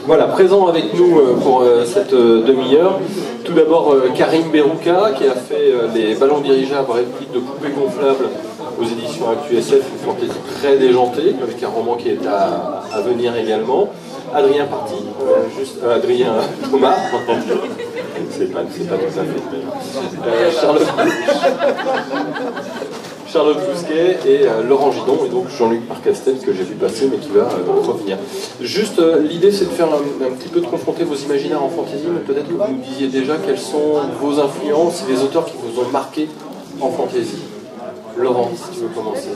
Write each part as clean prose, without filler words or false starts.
Voilà, présent avec nous pour cette demi-heure. Tout d'abord Karim Berouka qui a fait les ballons dirigeables répliques de poupées gonflables aux éditions ActuSF, une fantaisie très déjantée, avec un roman qui est à venir également. Adrien Parti, Adrien Thomas, c'est pas tout à fait. Charlotte Bousquet et Laurent Gidon, et donc Jean-Luc Parcastel, que j'ai vu passer, mais qui va revenir. Juste, l'idée, c'est de faire un petit peu de confronter vos imaginaires en fantaisie, mais peut-être que vous nous disiez déjà quelles sont vos influences et les auteurs qui vous ont marqué en fantaisie. Laurent, si tu veux commencer.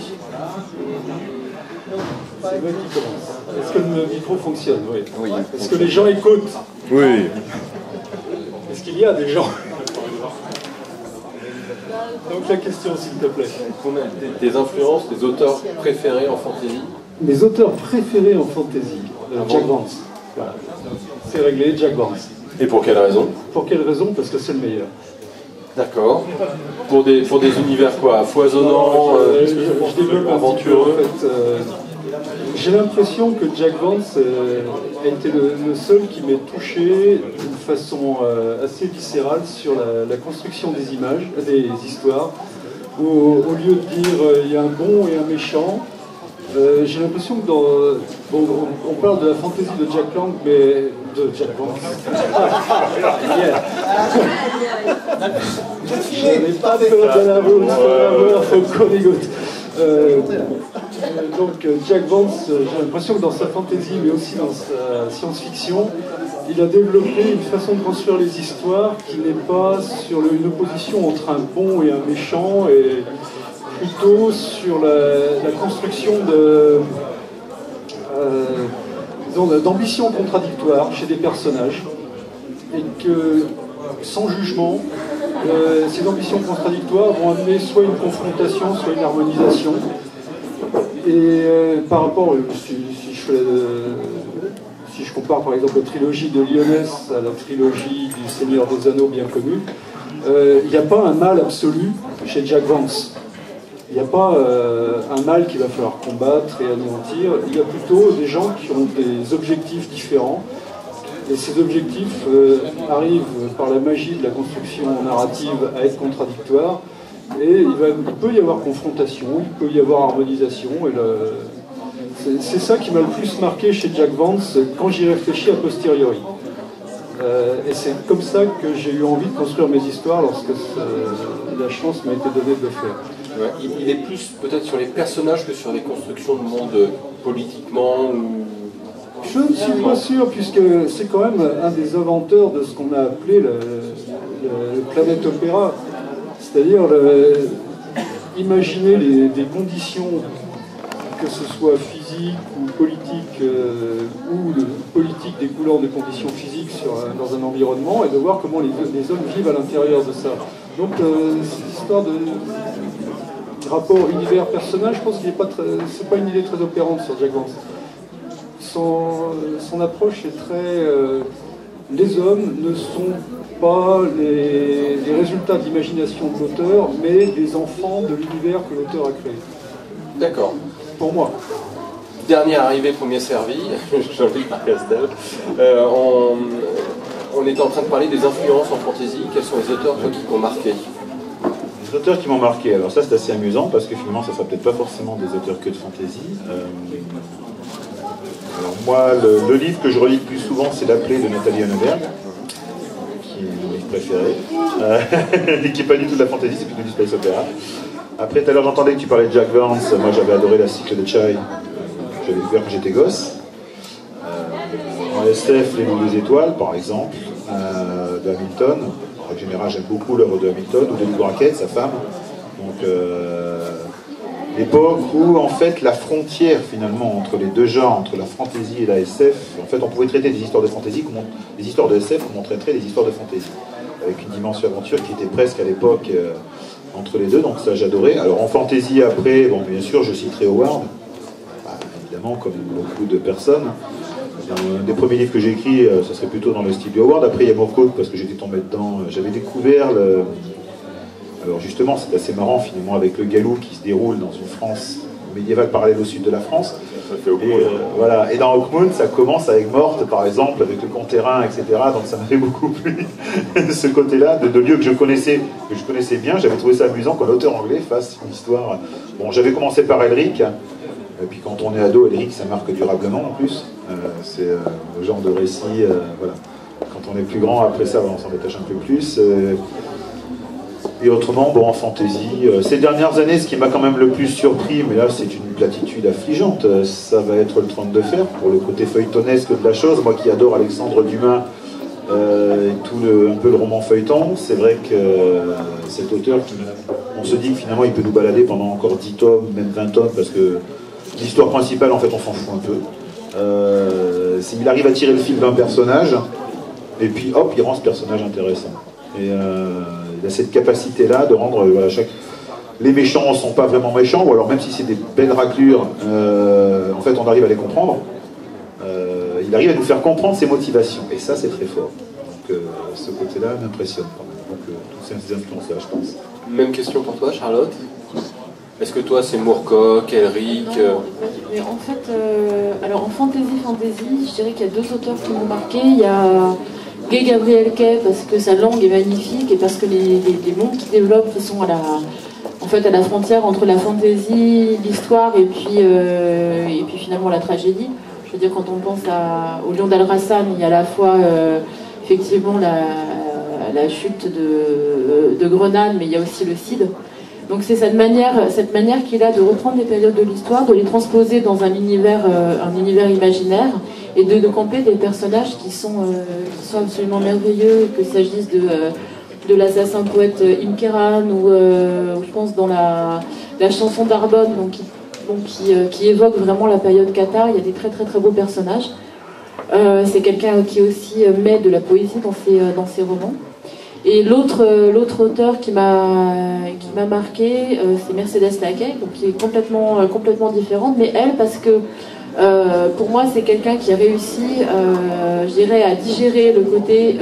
C'est moi qui commence. Est-ce que le micro fonctionne? Oui. Oui. Est-ce que les gens écoutent? Oui. Est-ce qu'il y a des gens? Donc la question, s'il te plaît. Des influences, des auteurs préférés en fantaisie? Mes auteurs préférés en fantaisie, Jack Vance. Voilà. C'est réglé, Jack Vance. Et pour quelle raison? Pour quelle raison? Parce que c'est le meilleur. D'accord. Pour des univers quoi? Foisonnants, je développe aventureux. En fait, j'ai l'impression que Jack Vance a été le seul qui m'ait touché d'une façon assez viscérale sur la construction des images, des histoires, où au lieu de dire il y a un bon et un méchant, j'ai l'impression que on parle de la fantaisie de Jack Lang, mais de Jack Vance. Je n'ai pas peur de la route, faut qu'on écoute. Donc Jack Vance, j'ai l'impression que dans sa fantaisie, mais aussi dans sa science-fiction, il a développé une façon de construire les histoires qui n'est pas sur une opposition entre un bon et un méchant, et plutôt sur la construction d'ambitions contradictoires chez des personnages, et que, sans jugement, ces ambitions contradictoires vont amener soit une confrontation, soit une harmonisation. Et par rapport, si je compare par exemple la trilogie de Lyonès à la trilogie du Seigneur des Anneaux bien connue, il n'y a pas un mal absolu chez Jack Vance. Il n'y a pas un mal qu'il va falloir combattre et anéantir. Il y a plutôt des gens qui ont des objectifs différents. Et ces objectifs arrivent par la magie de la construction narrative à être contradictoires. Et il peut y avoir confrontation, il peut y avoir harmonisation. C'est ça qui m'a le plus marqué chez Jack Vance quand j'y réfléchis a posteriori. Et c'est comme ça que j'ai eu envie de construire mes histoires lorsque la chance m'a été donnée de le faire. Ouais, il est plus peut-être sur les personnages que sur les constructions de monde politiquement ou... Je ne suis pas sûr, puisque c'est quand même un des inventeurs de ce qu'on a appelé le planète opéra. C'est-à-dire imaginer des conditions, que ce soit physiques ou politiques, ou politique découlant des conditions physiques dans un environnement, et de voir comment les hommes vivent à l'intérieur de ça. Donc cette histoire de rapport univers-personnage, je pense qu'il n'est pas c'est pas une idée très opérante sur Jack Vance. Son approche est très... les hommes ne sont pas les résultats d'imagination de l'auteur, mais des enfants de l'univers que l'auteur a créé. D'accord. Pour moi. Dernier arrivé, premier servi, Jean-Luc Parcastel. On était en train de parler des influences en fantaisie. Quels sont les auteurs toi, qui t'ont marqué? Les auteurs qui m'ont marqué, alors ça c'est assez amusant, parce que finalement ça ne sera peut-être pas forcément des auteurs que de fantaisie. Alors moi, le livre que je relis le plus souvent, c'est L'Appelé de Nathalie Henneberg, qui est mon livre préféré, et qui n'est pas du tout de la fantaisie, c'est plutôt du space opéra. Après, tout à l'heure, j'entendais que tu parlais de Jack Vance. Moi, j'avais adoré la cycle de Chai. J'avais découvert quand j'étais gosse. En SF, Les Noms des Étoiles, par exemple, de Hamilton. En général, j'aime beaucoup l'œuvre de Hamilton, ou de Lou Brackett, sa femme. Donc, l'époque où, en fait, la frontière, finalement, entre les deux genres, entre la fantasy et la SF, en fait, on pouvait traiter des histoires de fantasy, des histoires de SF, comme on traiterait des histoires de fantasy, avec une dimension aventure qui était presque, à l'époque, entre les deux, donc ça, j'adorais. Alors, en fantasy, après, bon, bien sûr, je citerai Howard, évidemment, comme beaucoup de personnes. Un des premiers livres que j'ai écrits, ça serait plutôt dans le style de Howard. Après, il y a Moorcock, parce que j'étais tombé dedans. J'avais découvert Alors justement, c'est assez marrant finalement avec le Galou qui se déroule dans une France médiéval parallèle au sud de la France. Voilà. Et dans Hawkmoon, ça commence avec Morte, par exemple, avec le Conterrain, etc. Donc ça m'a fait beaucoup plu, ce côté-là, de lieux que je connaissais bien. J'avais trouvé ça amusant qu'un auteur anglais fasse une histoire. Bon, j'avais commencé par Elric, et puis quand on est ado, Elric, ça marque durablement en plus. C'est le genre de récit, voilà. Quand on est plus grand, après ça, on s'en détache un peu plus. Et autrement, bon, en fantasy, ces dernières années, ce qui m'a quand même le plus surpris, mais là c'est une platitude affligeante, ça va être le Trône de Fer, pour le côté feuilletonesque de la chose. Moi qui adore Alexandre Dumas, et un peu le roman feuilleton, c'est vrai que cet auteur, on se dit que finalement il peut nous balader pendant encore 10 tomes, même 20 tomes, parce que l'histoire principale, en fait, on s'en fout un peu. Il arrive à tirer le fil d'un personnage, et puis hop, il rend ce personnage intéressant. Et il a cette capacité-là de rendre, voilà, les méchants ne sont pas vraiment méchants, ou alors même si c'est des belles raclures, en fait on arrive à les comprendre. Il arrive à nous faire comprendre ses motivations, et ça c'est très fort. Donc ce côté-là m'impressionne quand même. Donc toutes ces influences-là, je pense. Même question pour toi, Charlotte. Est-ce que toi c'est Moorcock, Elric Mais en fait, alors en fantasy, je dirais qu'il y a deux auteurs qui m'ont marqué. Il y a Gay Gabriel Kay, parce que sa langue est magnifique et parce que les mondes qu'il développe sont à la frontière entre la fantasy, l'histoire et puis finalement la tragédie. Je veux dire, quand on pense au Lion d'Al-Rassan, il y a à la fois effectivement la chute de Grenade, mais il y a aussi le Cid. Donc c'est cette manière qu'il a de reprendre des périodes de l'histoire, de les transposer dans un univers imaginaire et de camper des personnages qui sont absolument merveilleux, qu'il s'agisse de l'assassin poète Imkeran ou je pense dans la chanson d'Arbonne, qui évoque vraiment la période cathare. Il y a des très très très beaux personnages. C'est quelqu'un qui aussi met de la poésie dans ses romans. Et l'autre auteur qui m'a marqué, c'est Mercedes Laquet, donc qui est complètement différente, mais elle, parce que pour moi c'est quelqu'un qui a réussi, je dirais, à digérer le côté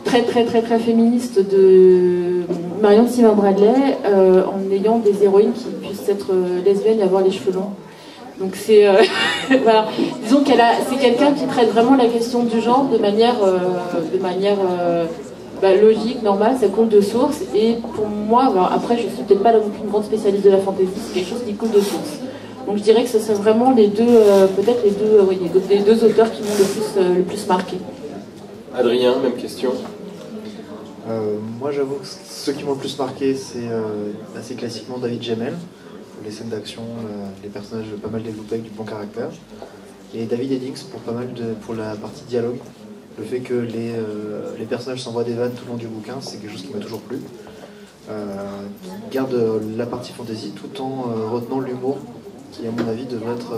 très très très très féministe de Marion Simmons Bradley, en ayant des héroïnes qui puissent être lesbiennes et avoir les cheveux longs. Donc c'est voilà. Disons c'est quelqu'un qui traite vraiment la question du genre de manière logique, normale, ça coule de source. Et pour moi, alors après je suis peut-être pas une grande spécialiste de la fantasy, c'est quelque chose qui coule de source. Donc je dirais que ce sont vraiment les deux auteurs qui m'ont le plus marqué. Adrien, même question. Moi j'avoue que ceux qui m'ont le plus marqué, c'est assez classiquement David Gemmell. Les scènes d'action, les personnages pas mal développés avec du bon caractère. Et David Eddings pour la partie dialogue. Le fait que les personnages s'envoient des vannes tout le long du bouquin, c'est quelque chose qui m'a toujours plu. Qui garde la partie fantasy tout en retenant l'humour, qui à mon avis devrait être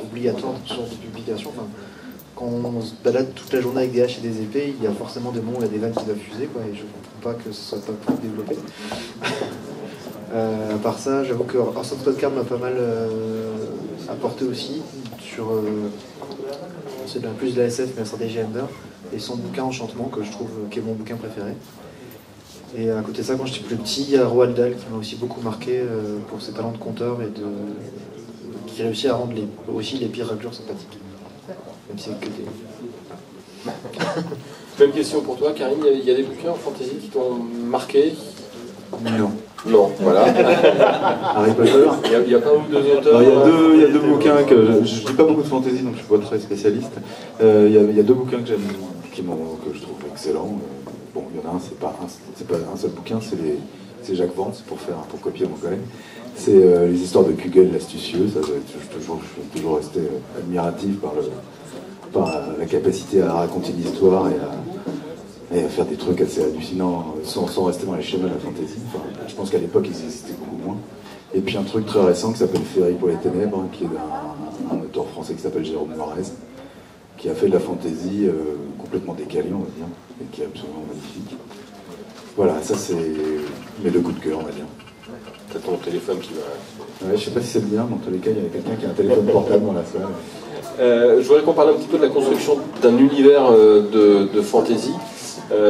obligatoire dans toutes sortes de publications. Enfin, quand on se balade toute la journée avec des haches et des épées, il y a forcément des moments où il y a des vannes qui doivent fuser, quoi, et je ne comprends pas que ce soit pas plus développé. À part ça, j'avoue que Orson Scott Card m'a pas mal apporté aussi sur c'est plus de la SF mais la stratégie Ender, et son bouquin Enchantement, que je trouve qui est mon bouquin préféré. Et à côté de ça, quand j'étais plus petit, il y a Roald Dahl qui m'a aussi beaucoup marqué pour ses talents de conteur et qui réussit à rendre aussi les pires raclures sympathiques, même si c'est que des... Même question pour toi, Karine. Il y a des bouquins en fantasy qui t'ont marqué? Non. Non, voilà. Harry Potter. Il y a pas ou deux auteurs. Il y a deux bouquins que je lis pas beaucoup de fantasy, donc je suis pas très spécialiste. Il y a deux bouquins que j'aime, que je trouve excellents. Bon, il y en a un, c'est pas un seul bouquin, c'est Jacques Vance pour copier mon collègue. C'est les histoires de Kugel l'astucieux. Ça, je suis toujours resté admiratif par la capacité à raconter l'histoire et à faire des trucs assez hallucinants sans rester dans les schémas de la fantasy. Enfin, je pense qu'à l'époque, ils existaient beaucoup moins. Et puis un truc très récent qui s'appelle Féerie pour les ténèbres, qui est d'un auteur français qui s'appelle Jérôme Noirez, qui a fait de la fantasy complètement décalée, on va dire, et qui est absolument magnifique. Voilà, ça c'est mes deux coups de cœur, on va dire. T'as ton téléphone qui va... Ouais, je sais pas si c'est bien, dans tous les cas, il y a quelqu'un qui a un téléphone portable dans la salle. Je voudrais qu'on parle un petit peu de la construction d'un univers de fantasy.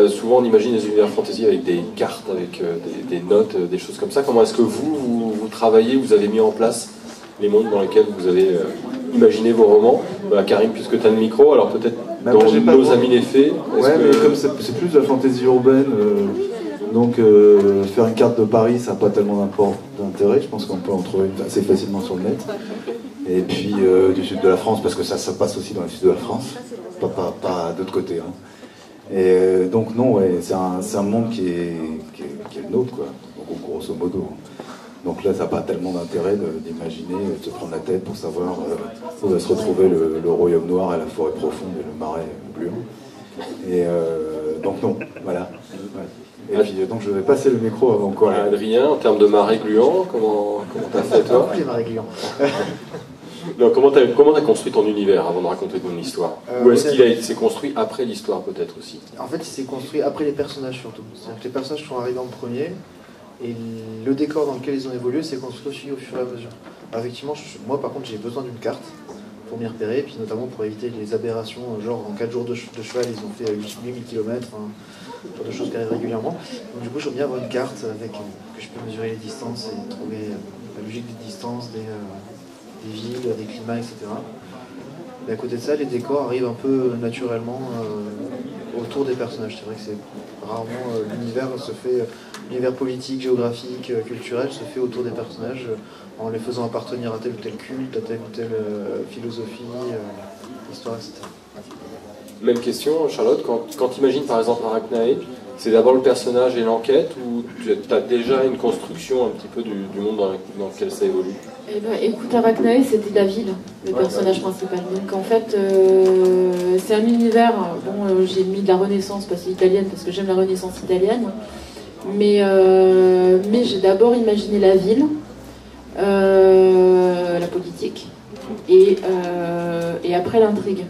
Souvent on imagine des univers fantasy avec des cartes, avec des notes, des choses comme ça. Comment est-ce que vous travaillez, vous avez mis en place les mondes dans lesquels vous avez imaginé vos romans. Karim, puisque tu as le micro, alors peut-être Bah, dans moi, j'ai pas Nos le- Amis les Fées. Ouais, mais comme c'est plus de la fantaisie urbaine, donc faire une carte de Paris, ça n'a pas tellement d'intérêt. Je pense qu'on peut en trouver une assez facilement sur le net. Et puis du sud de la France, parce que ça passe aussi dans le sud de la France, pas d'autre côté. Hein. Et donc non, ouais, c'est un monde qui est le nôtre, quoi. Donc, grosso modo. Donc là, ça n'a pas tellement d'intérêt d'imaginer, de se prendre la tête pour savoir où va se retrouver le royaume noir et la forêt profonde et le marais gluant. Et donc non, voilà. Ouais. Et puis donc je vais passer le micro avant quoi. Adrien, en termes de marais gluants, comment t'as fait toi? Les marais gluants. Non, comment t'as construit ton univers avant de raconter ton histoire? Ou est-ce qu'il s'est construit après l'histoire peut-être aussi? En fait, il s'est construit après les personnages surtout. C'est-à-dire que les personnages sont arrivés en premier, et le décor dans lequel ils ont évolué s'est construit aussi au fur et à mesure. Alors, effectivement, moi par contre j'ai besoin d'une carte pour m'y repérer, et puis notamment pour éviter les aberrations, genre en 4 jours de cheval ils ont fait 8000 km, ce genre de choses qui arrivent régulièrement. Donc du coup j'aime bien avoir une carte avec que je peux mesurer les distances et trouver la logique des distances, des villes, des climats, etc. Mais à côté de ça, les décors arrivent un peu naturellement autour des personnages. C'est vrai que c'est rarement l'univers politique, géographique, culturel se fait autour des personnages en les faisant appartenir à tel ou tel culte, à telle ou telle philosophie, histoire, etc. Même question, Charlotte, quand tu imagines par exemple Arachnae, c'est d'abord le personnage et l'enquête, ou tu as déjà une construction un petit peu du monde dans lequel ça évolue? Eh ben, écoute, Arachnae, c'était la ville, le personnage principal. Donc en fait, c'est un univers. Bon, j'ai mis de la Renaissance parce que italienne, parce que j'aime la Renaissance italienne. Mais j'ai d'abord imaginé la ville, la politique, et après l'intrigue.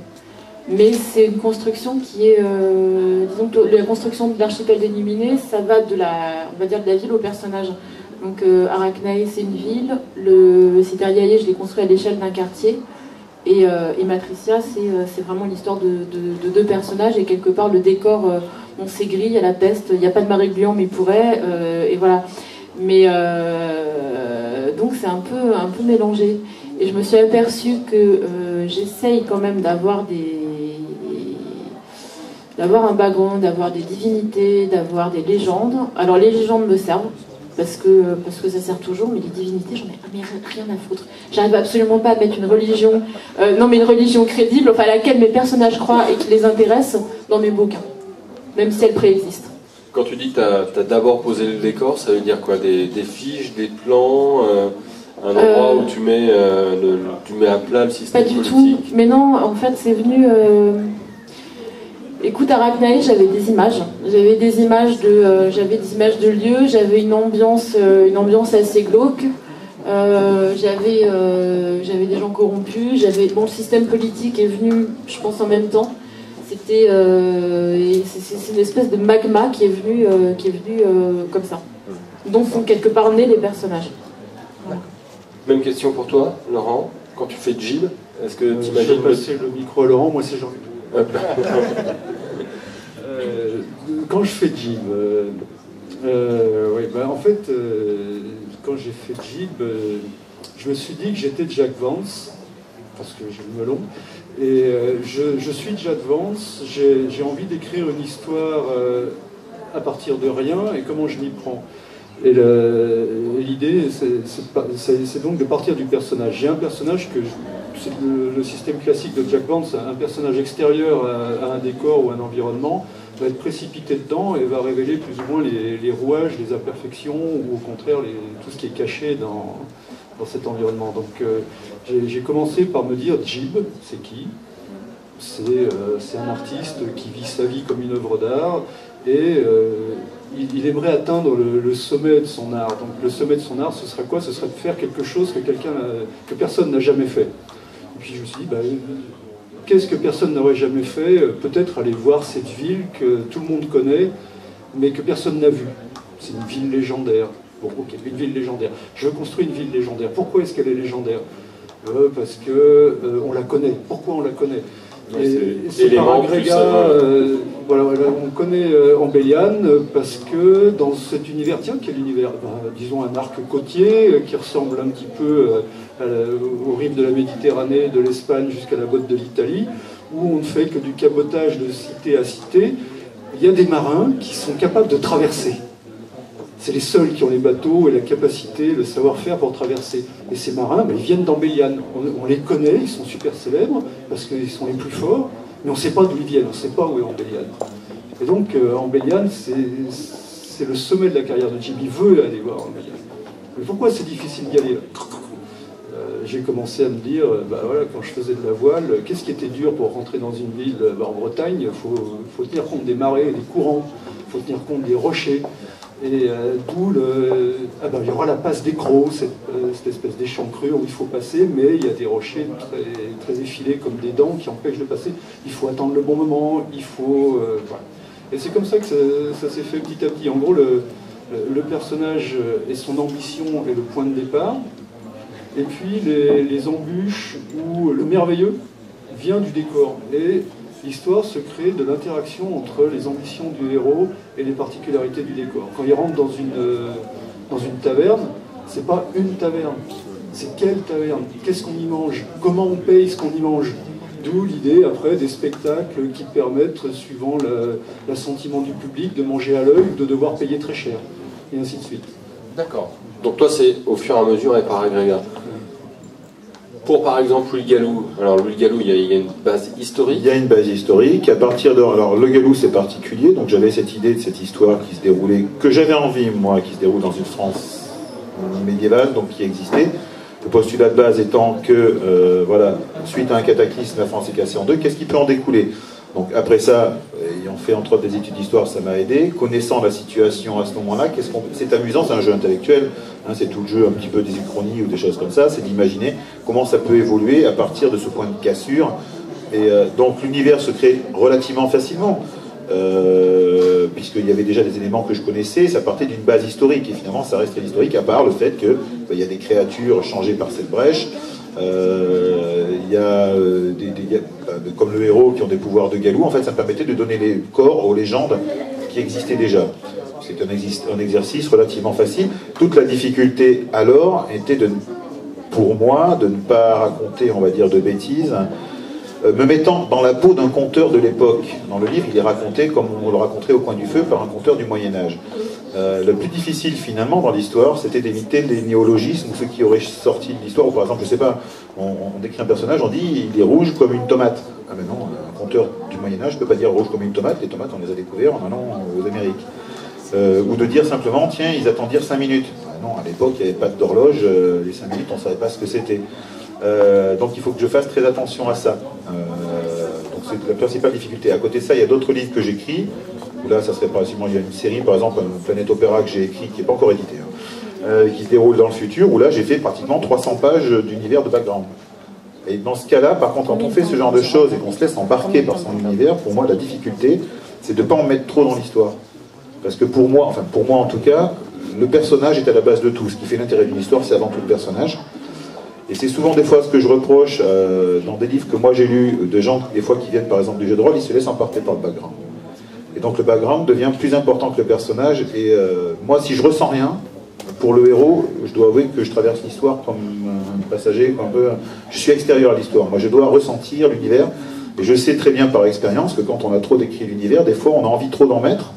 Mais c'est une construction qui est, disons que la construction de l'archipel d'Illuminé, ça va de on va dire de la ville au personnage. Donc Arachnae, c'est une ville, le Citériae, je l'ai construit à l'échelle d'un quartier, et Matricia, c'est vraiment l'histoire de deux personnages, et quelque part le décor, on c'est gris, il y a la peste, il n'y a pas de marais gluant, mais il pourrait, et voilà. Mais donc c'est un peu mélangé. Et je me suis aperçue que j'essaye quand même d'avoir un background, d'avoir des divinités, d'avoir des légendes. Alors les légendes me servent, parce que ça sert toujours, mais les divinités, j'en ai rien à foutre. J'arrive absolument pas à mettre une religion, une religion crédible, enfin à laquelle mes personnages croient et qui les intéresse dans mes bouquins, même si elle préexiste. Quand tu dis que tu as d'abord posé le décor, ça veut dire quoi? Des fiches, des plans, un endroit où tu mets à plat le système politique? Pas du tout, mais non, en fait c'est venu... Écoute, Arachnae, j'avais des images. J'avais des images de lieux, j'avais une ambiance assez glauque. J'avais des gens corrompus. Le système politique est venu, je pense, en même temps. C'est une espèce de magma qui est venu comme ça, dont sont quelque part nés les personnages. Voilà. Même question pour toi, Laurent. Quand tu fais Jib, est-ce que tu imagines... Je vais passer le micro à Laurent, moi c'est Jean. Quand je fais Jib, en fait, quand j'ai fait Jib, je me suis dit que j'étais Jack Vance, parce que j'ai le melon, et je suis Jack Vance, j'ai envie d'écrire une histoire à partir de rien, et comment je m'y prends. Et l'idée, c'est donc de partir du personnage. J'ai un personnage c'est le système classique de Jack Vance, un personnage extérieur à un décor ou un environnement va être précipité dedans et va révéler plus ou moins les rouages, les imperfections, ou au contraire tout ce qui est caché dans cet environnement. Donc j'ai commencé par me dire, Jib, c'est qui? C'est un artiste qui vit sa vie comme une œuvre d'art, et il aimerait atteindre le sommet de son art. Donc le sommet de son art, ce serait quoi? Ce serait de faire quelque chose que personne n'a jamais fait. Et puis je me suis dit, qu'est-ce que personne n'aurait jamais fait? Peut-être aller voir cette ville que tout le monde connaît, mais que personne n'a vue. C'est une ville légendaire. Bon, ok, une ville légendaire. Je construis une ville légendaire. Pourquoi est-ce qu'elle est légendaire? Parce que on la connaît. Pourquoi on la connaît? Et c'est par agrégat, voilà, on connaît Ambellian parce que dans cet univers, tiens, quel univers, disons un arc côtier qui ressemble un petit peu aux rives de la Méditerranée, de l'Espagne jusqu'à la côte de l'Italie, où on ne fait que du cabotage de cité à cité. Il y a des marins qui sont capables de traverser. C'est les seuls qui ont les bateaux et la capacité, le savoir-faire pour traverser. Et ces marins, ils viennent d'Ambellian. On les connaît, ils sont super célèbres, parce qu'ils sont les plus forts, mais on ne sait pas d'où ils viennent, on ne sait pas où est Ambellian. Et donc, Ambellian, c'est le sommet de la carrière de Jim. Il veut aller voir Ambellian. Mais pourquoi c'est difficile d'y aller? J'ai commencé à me dire, voilà, quand je faisais de la voile, qu'est-ce qui était dur pour rentrer dans une ville en Bretagne? Il faut tenir compte des marées, des courants, il faut tenir compte des rochers. Et d'où il y aura la passe des crocs, cette espèce d'échancrure où il faut passer, mais il y a des rochers très effilés comme des dents qui empêchent de passer. Il faut attendre le bon moment, il faut... voilà. Et c'est comme ça que ça s'est fait petit à petit. En gros, le personnage et son ambition est le point de départ, et puis les embûches ou le merveilleux vient du décor. Et l'histoire se crée de l'interaction entre les ambitions du héros et les particularités du décor. Quand il rentre dans une taverne, c'est pas une taverne, c'est quelle taverne, qu'est-ce qu'on y mange, comment on paye ce qu'on y mange. D'où l'idée après des spectacles qui permettent, suivant l'assentiment du public, de manger à l'œil ou de devoir payer très cher, et ainsi de suite. D'accord. Donc toi c'est au fur et à mesure et par agrégat. Pour par exemple Louis Gallou, alors Louis Gallou, il y a une base historique. Il y a une base historique. À partir de, alors le Gallou c'est particulier, donc j'avais cette idée de cette histoire qui se déroulait, que j'avais envie moi, qui se déroule dans une France médiévale, donc qui existait. Le postulat de base étant que, voilà, suite à un cataclysme, la France est cassée en deux. Qu'est-ce qui peut en découler? Donc après ça, ayant fait entre autres des études d'histoire, ça m'a aidé. Connaissant la situation à ce moment-là, c'est amusant, c'est un jeu intellectuel, hein, c'est tout le jeu un petit peu des uchronies ou des choses comme ça, c'est d'imaginer comment ça peut évoluer à partir de ce point de cassure. Et donc l'univers se crée relativement facilement, puisqu'il y avait déjà des éléments que je connaissais, ça partait d'une base historique, et finalement ça reste très historique, à part le fait qu'il y a des créatures changées par cette brèche. Il y a comme le héros qui ont des pouvoirs de Gallou. En fait, ça me permettait de donner les corps aux légendes qui existaient déjà. C'est un exercice relativement facile. Toute la difficulté alors était pour moi de ne pas raconter, on va dire, de bêtises, me mettant dans la peau d'un conteur de l'époque. Dans le livre, il est raconté comme on le raconterait au coin du feu par un conteur du Moyen-Âge. Le plus difficile finalement dans l'histoire, c'était d'éviter les néologismes ou ceux qui auraient sorti de l'histoire. Par exemple, je sais pas, on décrit un personnage, on dit il est rouge comme une tomate. Ah mais non, un conteur du Moyen-Âge ne peut pas dire rouge comme une tomate, les tomates on les a découvertes en allant aux Amériques. Ou de dire simplement, tiens, ils attendirent 5 minutes. Ah non, à l'époque il n'y avait pas d'horloge, les 5 minutes on ne savait pas ce que c'était. Donc il faut que je fasse très attention à ça. Donc c'est la principale difficulté. À côté de ça, il y a d'autres livres que j'écris. Là, ça serait pratiquement, il y a une série, par exemple, Planète Opéra que j'ai écrit, qui n'est pas encore édité, qui se déroule dans le futur, où là, j'ai fait pratiquement 300 pages d'univers de background. Et dans ce cas-là, par contre, quand on fait ce genre de choses et qu'on se laisse embarquer par son univers, pour moi, la difficulté, c'est de ne pas en mettre trop dans l'histoire. Parce que pour moi en tout cas, le personnage est à la base de tout. Ce qui fait l'intérêt d'une histoire, c'est avant tout le personnage. Et c'est souvent des fois ce que je reproche dans des livres que moi j'ai lus, de gens, des fois qui viennent par exemple du jeu de rôle, ils se laissent emporter par le background. Et donc le background devient plus important que le personnage. Et moi, si je ressens rien, pour le héros, je dois avouer que je traverse l'histoire comme un passager, comme un peu... Je suis extérieur à l'histoire. Moi, je dois ressentir l'univers. Et je sais très bien par expérience que quand on a trop décrit l'univers, des fois, on a envie trop d'en mettre.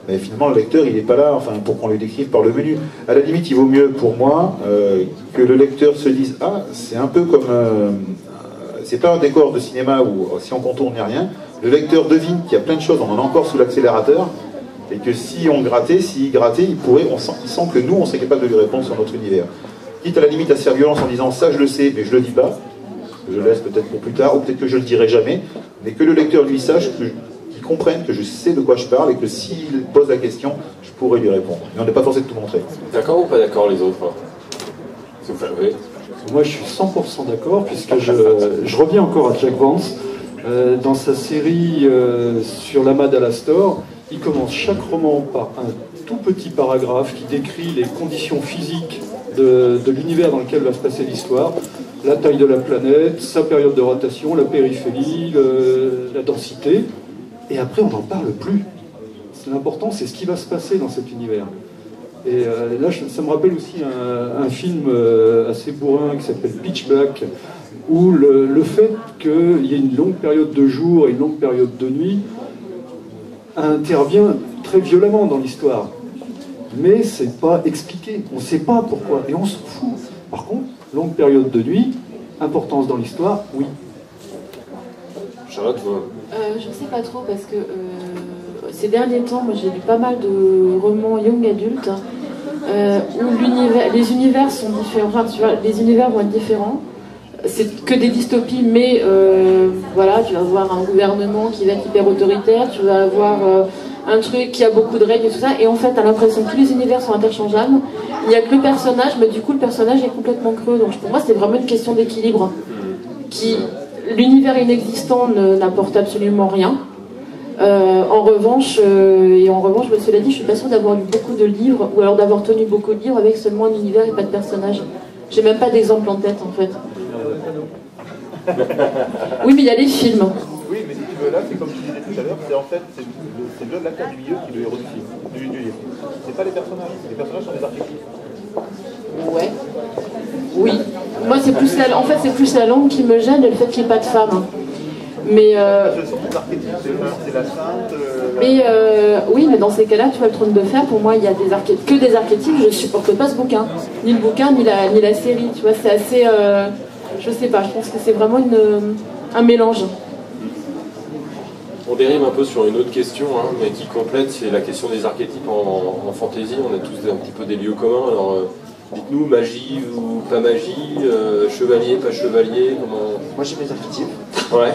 Mais finalement, le lecteur, il n'est pas là, enfin, pour qu'on lui décrive par le menu. À la limite, il vaut mieux, pour moi, que le lecteur se dise « Ah, c'est un peu comme... c'est pas un décor de cinéma où, si on contourne, il n'y a rien. » Le lecteur devine qu'il y a plein de choses, on en a encore sous l'accélérateur, et que si on grattait, s'il grattait, il sent que nous, on serait capable de lui répondre sur notre univers. Quitte à la limite à se faire violence en disant « Ça, je le sais, mais je le dis pas. Je le laisse peut-être pour plus tard, ou peut-être que je le dirai jamais. » Mais que le lecteur, lui, sache qu'il comprenne que je sais de quoi je parle, et que s'il pose la question, je pourrais lui répondre. Mais on n'est pas forcé de tout montrer. D'accord ou pas d'accord, les autres? Si vous savez. Moi, je suis 100% d'accord, puisque je reviens encore à Jack Vance. Dans sa série sur l'amas d'Alastor, il commence chaque roman par un tout petit paragraphe qui décrit les conditions physiques de l'univers dans lequel va se passer l'histoire. la taille de la planète, sa période de rotation, la périphérie, la densité, et après on n'en parle plus. L'important, c'est ce qui va se passer dans cet univers. Et là, ça me rappelle aussi un film assez bourrin qui s'appelle Pitch Black, où le fait qu'il y ait une longue période de jour et une longue période de nuit intervient très violemment dans l'histoire. Mais c'est pas expliqué, on ne sait pas pourquoi, et on s'en fout. Par contre, longue période de nuit, importance dans l'histoire, oui. Charlotte, toi Je ne sais pas trop parce que ces derniers temps, moi j'ai lu pas mal de romans young adultes où les univers sont différents. Enfin, tu vois, les univers vont être différents. C'est que des dystopies, mais voilà, tu vas avoir un gouvernement qui va être hyper autoritaire, tu vas avoir un truc qui a beaucoup de règles et tout ça, et en fait, t'as l'impression que tous les univers sont interchangeables. Il n'y a que le personnage, mais du coup, le personnage est complètement creux. Donc pour moi, c'est vraiment une question d'équilibre. L'univers inexistant n'apporte absolument rien. En revanche, cela dit, je suis pas sûre d'avoir lu beaucoup de livres, ou alors d'avoir tenu beaucoup de livres avec seulement un univers et pas de personnage. J'ai même pas d'exemple en tête, en fait. Oui, mais il y a les films. Oui, mais si tu veux, là, c'est comme tu disais tout à l'heure, c'est en fait, c'est le l'acteur du milieu qui est le héros du film, du livre. C'est pas les personnages sont des archétypes. Ouais. Oui. Moi, c'est plus la langue qui me gêne et le fait qu'il n'y ait pas de femme. Mais Ce sont des archétypes, c'est la sainte. oui, mais dans ces cas-là, tu vois, le trône de fer, pour moi, il y a que des archétypes. Je supporte pas ce bouquin, ni le bouquin, ni la série. Tu vois, c'est assez, je sais pas. Je pense que c'est vraiment un mélange. On dérive un peu sur une autre question, hein, mais qui complète, c'est la question des archétypes en fantasy. On a tous un petit peu des lieux communs. Alors, dites-nous, magie ou pas magie, chevalier, pas chevalier, comment... Moi j'aime les archétypes. Ouais.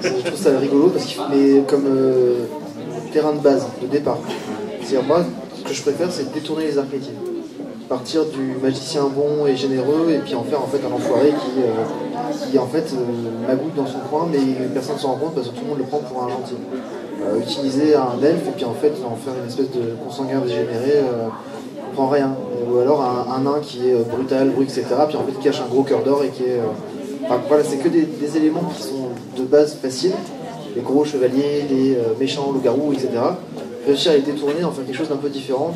Je trouve ça rigolo parce qu'il met comme terrain de base, de départ. C'est-à-dire moi, ce que je préfère, c'est détourner les archétypes. Partir du magicien bon et généreux et puis en faire en fait un enfoiré qui en fait magouille dans son coin, mais personne ne s'en rend compte parce que tout le monde le prend pour un gentil. Utiliser un elfe et puis en fait en faire une espèce de consanguin dégénéré, on comprend rien. Ou alors un nain qui est brutal, brut, etc. Puis en fait qui cache un gros cœur d'or et qui est... Enfin voilà, c'est que des éléments qui sont de base faciles. Les gros chevaliers, les méchants loups-garous, etc. Réussir à les détourner, en faire quelque chose d'un peu différent.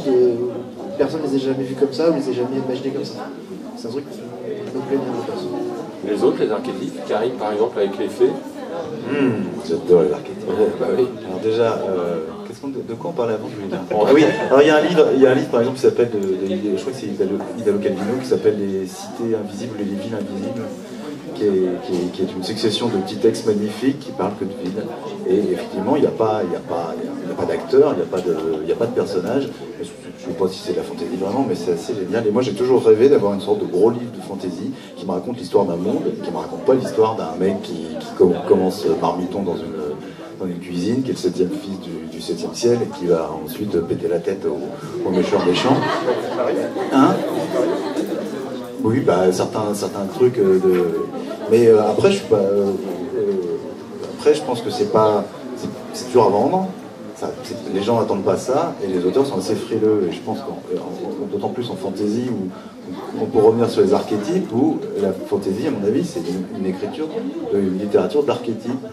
Personne ne les a jamais vus comme ça ou les a jamais imaginés comme ça. C'est un truc qui me plaît bien de personne. Les autres, les archétypes, Karim par exemple avec les fées. J'adore les archétypes. Bah oui. Alors déjà, de quoi on parlait avant, je voulais dire. Ah oui, alors il y a un livre par exemple qui s'appelle, je crois que c'est Italo Calvino, qui s'appelle Les cités invisibles et les villes invisibles, qui est une succession de petits textes magnifiques qui parlent que de villes. Et effectivement, il n'y a pas d'acteur, il n'y a pas de personnage. Je ne sais pas si c'est de la fantaisie vraiment, mais c'est assez génial. Et moi, j'ai toujours rêvé d'avoir une sorte de gros livre de fantaisie qui me raconte l'histoire d'un monde, qui ne me raconte pas l'histoire d'un mec qui commence marmiton dans une cuisine, qui est le 7e fils du 7e ciel, et qui va ensuite péter la tête aux méchants. Hein? Oui, bah, certains trucs Mais après, je suis pas. Après, je pense que c'est dur à vendre. Les gens n'attendent pas ça, et les auteurs sont assez frileux. Et je pense d'autant plus en fantaisie, où on peut revenir sur les archétypes, où la fantaisie, à mon avis, c'est une écriture, une littérature d'archétypes.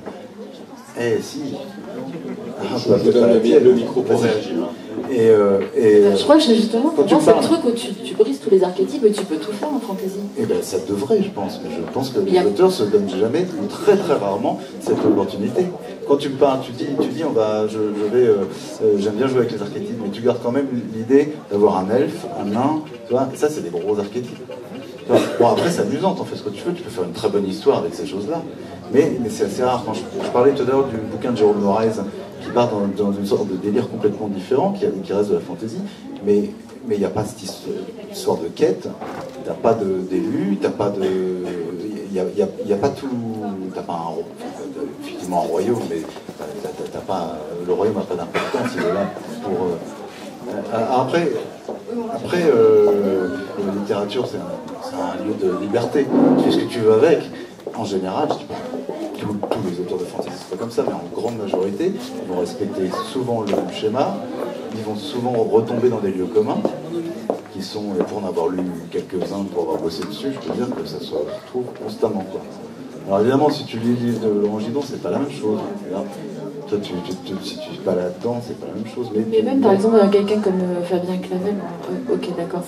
Eh si. Je vous donne le micro pour réagir. Je crois que justement, quand tu c'est le truc où tu brises tous les archétypes et tu peux tout faire en fantasy. Eh bien, ça devrait, je pense. Mais je pense que les auteurs se donnent jamais, ou très très rarement, cette opportunité. Quand tu me parles, tu dis, j'aime bien jouer avec les archétypes, mais tu gardes quand même l'idée d'avoir un elfe, un nain, tu vois, et ça, c'est des gros archétypes. Bon, après, c'est amusant, t'en fais ce que tu veux, tu peux faire une très bonne histoire avec ces choses-là. Mais c'est assez rare. Quand je parlais tout à l'heure du bouquin de Jérôme Moraes, qui part dans une sorte de délire complètement différent, qui reste de la fantaisie, mais il n'y a pas cette histoire de quête, t'as pas d'élus, t'as pas de... Il n'y a pas tout... T'as pas effectivement un royaume, mais t'as pas... Le royaume n'a pas d'importance, il est là pour... Après, la littérature, c'est un lieu de liberté. Tu fais ce que tu veux avec. En général, je dis pas tous les auteurs de fantasy, c'est pas comme ça, mais en grande majorité, ils vont respecter souvent le schéma, ils vont souvent retomber dans des lieux communs, qui qui sont, et pour en avoir lu quelques-uns, pour avoir bossé dessus, je peux dire que ça se retrouve constamment, quoi. Alors évidemment, si tu lis le livre de Laurent Gidon, c'est pas la même chose. Toi, si tu es pas là-dedans, c'est pas la même chose. Mais même par exemple, quelqu'un comme Fabien Clavel, ok d'accord,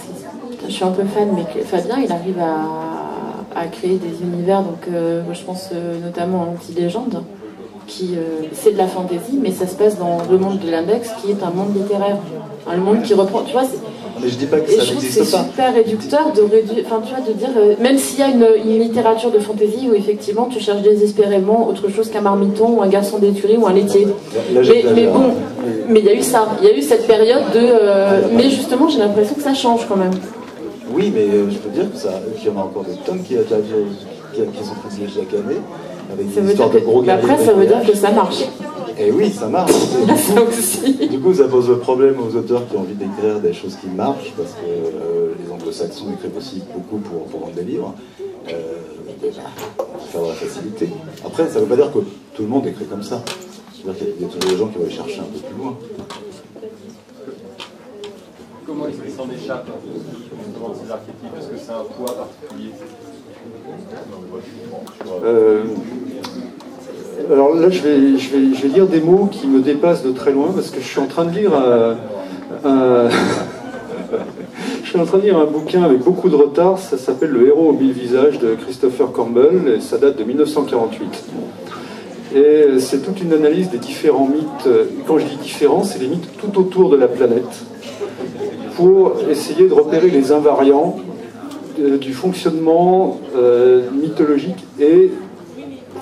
je suis un peu fan, mais Fabien, il arrive à créer des univers, donc moi, je pense notamment à Anti-Légende, qui c'est de la fantaisie, mais ça se passe dans le monde de l'index, qui est un monde littéraire, un monde qui reprend, tu vois, mais je dis pas que et ça je trouve que n'existe c'est pas. super réducteur de réduire, enfin tu vois, de dire, même s'il y a une littérature de fantaisie où effectivement tu cherches désespérément autre chose qu'un marmiton ou un garçon d'écurie ou un laitier. Mais bon, mais il y a eu ça, il y a eu cette période de, mais justement j'ai l'impression que ça change quand même. Oui, mais je peux dire qu'il y en a encore des tonnes qui sont publiés chaque année, avec des histoires de gros guerriers. Après, ça veut dire que ça marche. Et oui, ça marche. Ça aussi. Du coup, ça pose le problème aux auteurs qui ont envie d'écrire des choses qui marchent, parce que les anglo-saxons écrivent aussi beaucoup pour vendre des livres. Faire de la facilité. Après, ça ne veut pas dire que tout le monde écrit comme ça. C'est-à-dire qu'il y a toujours des gens qui vont aller chercher un peu plus loin. Comment est-ce qu'ils s'en échappent justement de ces archétypes? Est-ce que c'est un poids particulier? Alors là, je vais lire des mots qui me dépassent de très loin, parce que je suis en train de lire je suis en train de lire un bouquin avec beaucoup de retard. Ça s'appelle Le héros aux 1000 visages de Christopher Campbell, et ça date de 1948. Et c'est toute une analyse des différents mythes. Quand je dis différents, c'est les mythes tout autour de la planète, pour essayer de repérer les invariants du fonctionnement mythologique et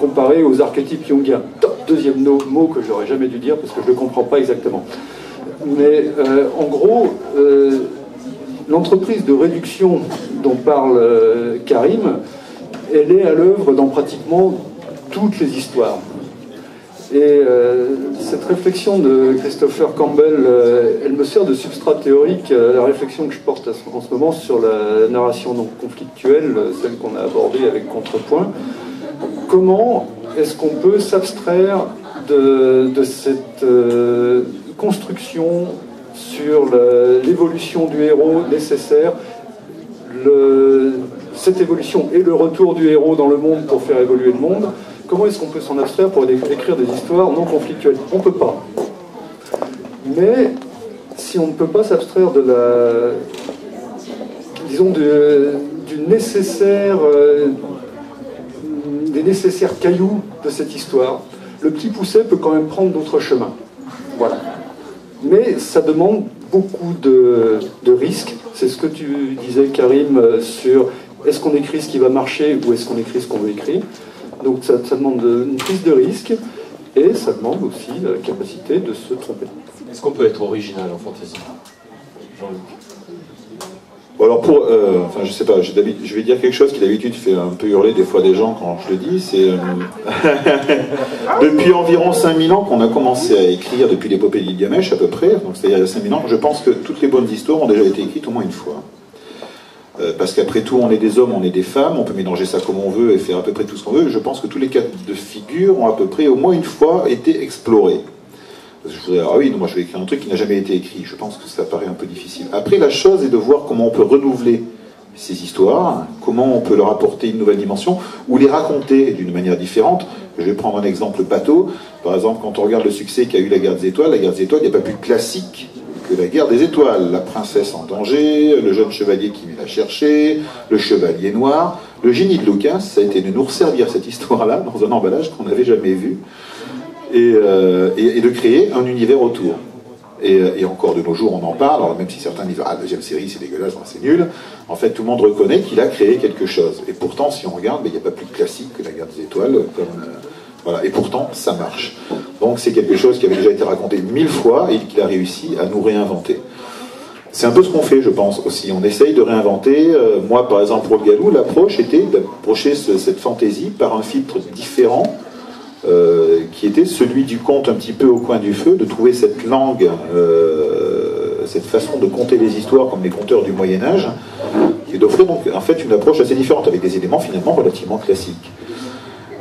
comparé aux archétypes jungiens. Deuxième mot que j'aurais jamais dû dire parce que je ne le comprends pas exactement. Mais en gros, l'entreprise de réduction dont parle Karim, elle est à l'œuvre dans pratiquement toutes les histoires. Et cette réflexion de Christopher Campbell, elle me sert de substrat théorique à la réflexion que je porte en ce moment sur la narration non conflictuelle, celle qu'on a abordée avec Contrepoint. Comment est-ce qu'on peut s'abstraire de cette construction sur l'évolution du héros nécessaire, cette évolution et le retour du héros dans le monde pour faire évoluer le monde? Comment est-ce qu'on peut s'en abstraire pour écrire des histoires non conflictuelles? On ne peut pas. Mais si on ne peut pas s'abstraire de des nécessaires cailloux de cette histoire, le petit Pousset peut quand même prendre d'autres chemins. Voilà. Mais ça demande beaucoup de risques. C'est ce que tu disais, Karim, sur est-ce qu'on écrit ce qui va marcher ou est-ce qu'on écrit ce qu'on veut écrire. Donc ça demande une prise de risque et ça demande aussi la capacité de se tromper. Est-ce qu'on peut être original en fantasy, Jean-Luc? Bon, alors je sais pas, je vais dire quelque chose qui d'habitude fait un peu hurler des fois des gens quand je le dis, c'est depuis environ 5000 ans qu'on a commencé à écrire, depuis l'épopée d'Ilgamesh à peu près, donc c'est-à-dire il y a 5000 ans, je pense que toutes les bonnes histoires ont déjà été écrites au moins une fois. Parce qu'après tout, on est des hommes, on est des femmes, on peut mélanger ça comme on veut et faire à peu près tout ce qu'on veut. Je pense que tous les cas de figure ont à peu près au moins une fois été explorés. Parce que je voudrais, ah oui, non, moi je vais écrire un truc qui n'a jamais été écrit. Je pense que ça paraît un peu difficile. Après, la chose est de voir comment on peut renouveler ces histoires, comment on peut leur apporter une nouvelle dimension, ou les raconter d'une manière différente. Je vais prendre un exemple bateau. Par exemple, quand on regarde le succès qu'a eu la Guerre des Étoiles, n'est pas plus classique que la Guerre des Étoiles. La princesse en danger, le jeune chevalier qui vient la chercher, le chevalier noir. Le génie de Lucas, ça a été de nous resservir cette histoire-là dans un emballage qu'on n'avait jamais vu et de créer un univers autour. Et encore de nos jours, on en parle, alors même si certains disent « Ah, la deuxième série, c'est dégueulasse, c'est nul », en fait, tout le monde reconnaît qu'il a créé quelque chose. Et pourtant, si on regarde, il n'y a pas plus classique que la Guerre des Étoiles, voilà. Et pourtant, ça marche. Donc c'est quelque chose qui avait déjà été raconté 1000 fois et qu'il a réussi à nous réinventer. C'est un peu ce qu'on fait, je pense, aussi. On essaye de réinventer. Moi, par exemple, pour le Galou, l'approche était d'approcher cette fantaisie par un filtre différent, qui était celui du conte un petit peu au coin du feu, de trouver cette langue, cette façon de conter les histoires comme les conteurs du Moyen-Âge, et d'offrir donc en fait une approche assez différente, avec des éléments finalement relativement classiques.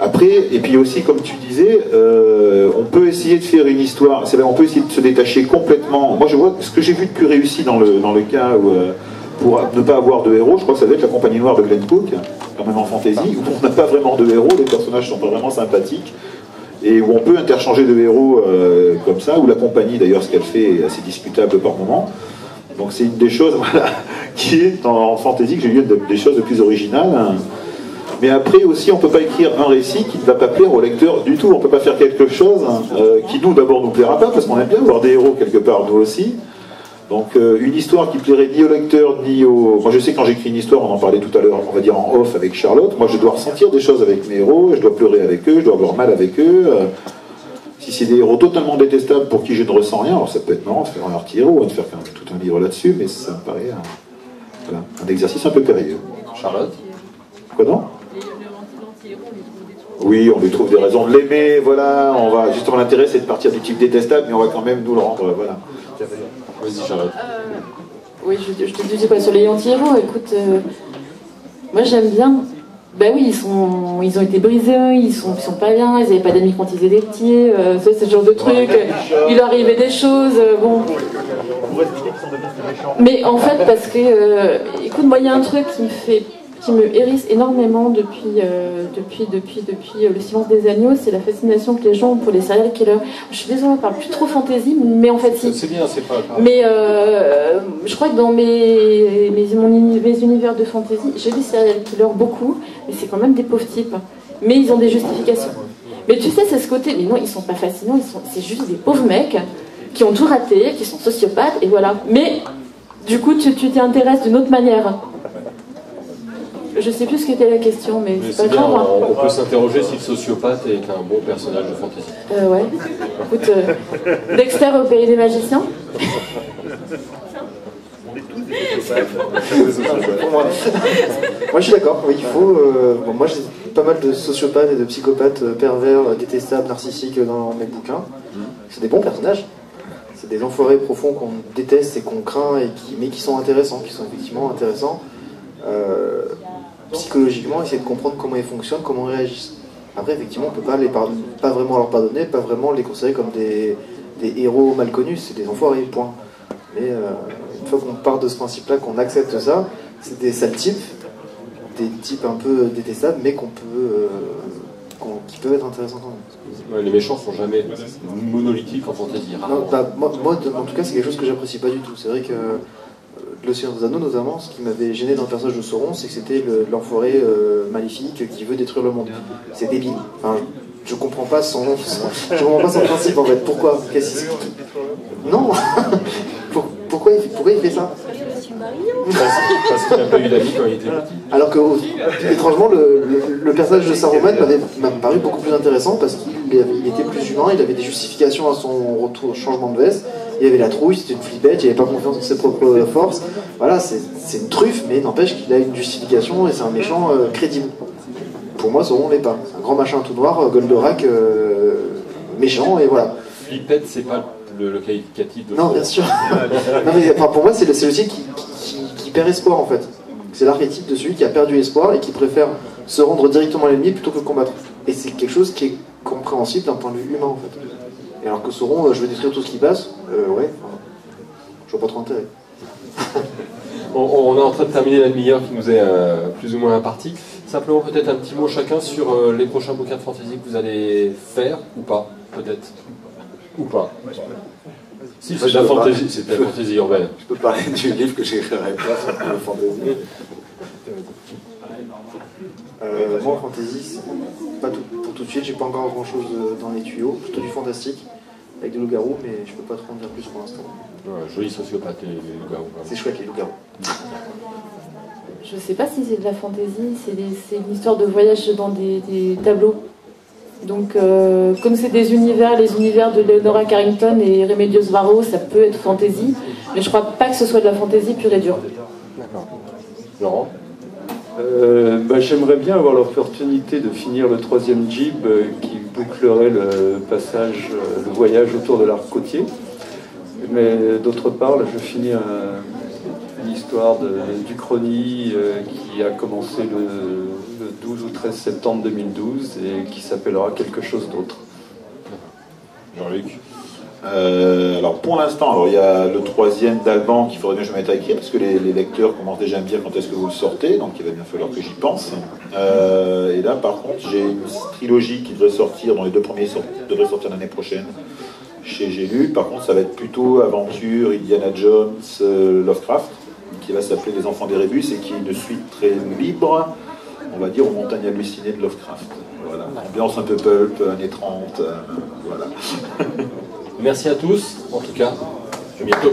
Après, et puis aussi, comme tu disais, on peut essayer de faire une histoire, on peut essayer de se détacher complètement. Moi, je vois ce que j'ai vu de plus réussi dans le cas où, pour ne pas avoir de héros, je crois que ça doit être la Compagnie Noire de Glenn Cook, quand même en fantasy, où on n'a pas vraiment de héros, les personnages sont pas vraiment sympathiques, et où on peut interchanger de héros comme ça, où la compagnie, d'ailleurs, ce qu'elle fait est assez discutable par moment. Donc c'est une des choses voilà, qui est en fantasy que j'ai lu des choses de plus originales. Mais après aussi, on ne peut pas écrire un récit qui ne va pas plaire au lecteur du tout. On ne peut pas faire quelque chose qui nous, d'abord, nous plaira pas, parce qu'on aime bien avoir des héros quelque part, nous aussi. Donc une histoire qui plairait ni au lecteur, ni au... Moi je sais que quand j'écris une histoire, on en parlait tout à l'heure, on va dire en off avec Charlotte, moi je dois ressentir des choses avec mes héros, je dois pleurer avec eux, je dois avoir mal avec eux. Si c'est des héros totalement détestables pour qui je ne ressens rien, alors ça peut être marrant de faire un anti-héros, de faire tout un livre là-dessus, mais ça me paraît voilà, un exercice un peu périlleux. Charlotte? Quoi donc? Oui, on lui trouve des raisons de l'aimer, voilà, on va... Justement l'intérêt c'est de partir du type détestable, mais on va quand même nous le rendre, voilà. Vas-y Charlotte. Oui, je te disais quoi sur les anti-héros, écoute, moi j'aime bien. Ben oui, ils ont été brisés, ils sont pas bien, ils n'avaient pas d'amis quand ils étaient petits, ça c'est ce genre de truc, il leur arrivait des choses, bon. Mais en fait, parce que, écoute, moi il y a un truc qui me hérisse énormément depuis le silence des agneaux, c'est la fascination que les gens ont pour les serial killers. Je suis désolée, on parle plus trop fantasy, mais en fait si. C'est bien, c'est pas grave. Mais je crois que dans mes univers de fantasy, j'ai des serial killers beaucoup, mais c'est quand même des pauvres types. Mais ils ont des justifications. Mais tu sais, c'est ce côté, mais non, ils sont pas fascinants, c'est juste des pauvres mecs qui ont tout raté, qui sont sociopathes, et voilà. Mais du coup, tu t'y intéresses d'une autre manière. Je sais plus ce qu'était la question, mais c'est pas bien, grave. on peut s'interroger si le sociopathe est un bon personnage de fantasy. Ouais. Écoute, Dexter au pays des magiciens. Moi je suis d'accord, oui, il faut. Bon, moi j'ai pas mal de sociopathes et de psychopathes pervers, détestables, narcissiques dans mes bouquins. C'est des bons personnages. C'est des enfoirés profonds qu'on déteste et qu'on craint, mais qui sont intéressants, qui sont effectivement intéressants. Psychologiquement, essayer de comprendre comment ils fonctionnent, comment ils réagissent. Après, effectivement, on peut pas vraiment leur pardonner, pas vraiment les considérer comme des héros mal connus, c'est des enfoirés, point. Mais une fois qu'on part de ce principe-là, qu'on accepte ça, c'est des sales types, des types un peu détestables, mais qui peuvent être intéressants quand même. Ouais, les méchants sont jamais monolithiques en fantasy. Non, moi, en tout cas, c'est quelque chose que j'apprécie pas du tout. C'est vrai que Le Seigneur des Anneaux, notamment, ce qui m'avait gêné dans le personnage de Sauron, c'est que c'était l'enfoiré maléfique qui veut détruire le monde. C'est débile. Enfin, je comprends pas son principe en fait. Pourquoi? Non. Pourquoi il fait ça? Parce qu'il n'a pas eu d'amis quand il était petit. Alors que, étrangement, le personnage de Saruman m'a paru beaucoup plus intéressant parce qu'il était plus humain, il avait des justifications à son retour, changement de veste, il avait la trouille, c'était une flippette, il n'avait pas confiance en ses propres forces. Voilà, c'est une truffe, mais n'empêche qu'il a une justification et c'est un méchant crédible. Pour moi, Sauron l'est pas. C'est un grand machin tout noir, Goldorak, méchant, et voilà. Flippette, c'est pas le qualificatif de... Non, bien sûr. Non, mais, enfin, pour moi, c'est le type qui perd espoir, en fait. C'est l'archétype de celui qui a perdu espoir et qui préfère se rendre directement à l'ennemi plutôt que combattre. Et c'est quelque chose qui est compréhensible d'un point de vue humain, en fait. Et alors que Sauron, je veux détruire tout ce qui passe, ouais, je vois pas trop intérêt. On est en train de terminer la demi-heure qui nous est plus ou moins impartie. Simplement peut-être un petit mot chacun sur les prochains bouquins de fantasy que vous allez faire, ou pas, peut-être. Ou pas. Si, c'est de la fantasy, c'est de la fantasy urbaine. Je peux parler du livre que j'écrirai pas sur le fantasy. Moi, en fantasy, pas tout, pour tout de suite, j'ai pas encore grand chose dans les tuyaux, plutôt du fantastique, avec des loups-garous, mais je peux pas trop en dire plus pour l'instant. Ouais, joli sociopathe, les loups-garous. C'est chouette, les loups-garous. Je sais pas si c'est de la fantaisie, c'est une histoire de voyage dans des tableaux. Donc, comme c'est des univers, les univers de Leonora Carrington et Remedios Varo, ça peut être fantaisie, mais je crois pas que ce soit de la fantaisie pure et dure. D'accord. Laurent? J'aimerais bien avoir l'opportunité de finir le 3e Jib qui bouclerait le passage, le voyage autour de l'arc côtier. Mais d'autre part, là, je finis une histoire d'Uchronie qui a commencé le 12 ou 13 septembre 2012 et qui s'appellera quelque chose d'autre. Jean-Luc? Alors pour l'instant, alors il y a le 3e d'Alban qu'il faudrait bien que je mette à écrire, parce que les lecteurs commencent déjà à me dire quand est-ce que vous le sortez, donc il va bien falloir que j'y pense. Et là par contre, j'ai une trilogie qui devrait sortir, dont les 2 premiers devraient sortir l'année prochaine chez J'ai lu. Par contre, ça va être plutôt aventure, Indiana Jones, Lovecraft, qui va s'appeler Les Enfants d'Erebus, et qui est une suite très libre, on va dire, aux montagnes hallucinées de Lovecraft. Voilà, ambiance un peu pulp, années 30, voilà. Merci à tous, en tout cas. À bientôt.